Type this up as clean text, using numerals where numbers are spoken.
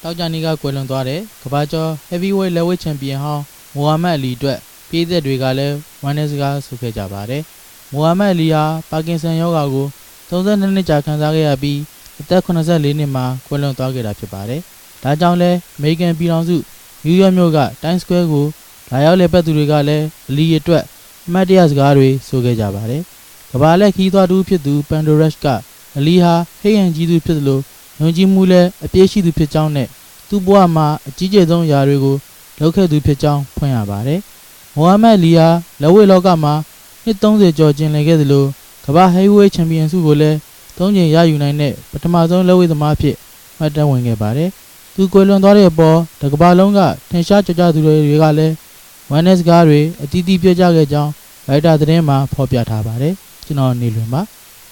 တောက်ကြနီကကွယ်လွန်သွားတဲ့ကမ္ဘာကျော် heavyweight လက်ဝှေ့ချန်ပီယံဟောင်းမိုဟာမက်အလီအတွက်ပြည်သက်တွေကလည်းဝမ်းနည်းစကားဆိုခဲ့ကြပါတယ်။မိုဟာမက်အလီဟာပါကင်ဆန်ရောဂါကို32နှစ်ကြာခံစားခဲ့ရပြီးအသက်84နှစ်မှာကွယ်လွန်သွားခဲ့တာဖြစ်ပါတယ်။ဒါကြောင့်လဲအမေရိကန်ပြည်ထောင်စုနယူးယောက်မြို့က Times Square ကိုလာရောက်လည်ပတ်သူတွေကလည်းအလီအတွက်အမှတ်တရစကားတွေဆိုခဲ့ကြပါတယ်။ကမ္ဘာလက်ခီးသွားတူဖြစ်သူပန်ဒိုရက်စ်ကအလီဟာဟိတ်ဟန်ကြီးသူဖြစ်သလိုယုံကြည်မှုလည်းအပြည့်ရှိသူဖြစ်ကြောင်းနဲ့သူ့ဘဝမှာအကြီးကျယ်ဆုံးအရာတွေကိုလုပ်ခဲ့သူဖြစ်ကြောင်းဖွင့်ရပါတယ်။မိုဟာမက်အလီဟာလက်ဝှေ့လောကမှာနှစ်30ကျော်ကျင်လည်ခဲ့သလိုကမ္ဘာဟဲဗီးဝိတ်ချန်ပီယံဆုကိုလည်း3 ကြိမ်ရယူနိုင်တဲ့ပထမဆုံးလက်ဝှေ့သမားဖြစ်မှတ်တမ်းဝင်ခဲ့ပါတယ်။သူကွယ်လွန်သွားတဲ့အပေါ်တကမ္ဘာလုံးကထင်ရှားကြော်ကြားသူတွေကလည်းဝမ်းနည်းစကားတွေအသီးသီးပြောကြားခဲ့ကြောင်းရိုက်တာသတင်းမှာဖော်ပြထားပါတယ်။ကျွန်တော်နေလွင်ပါ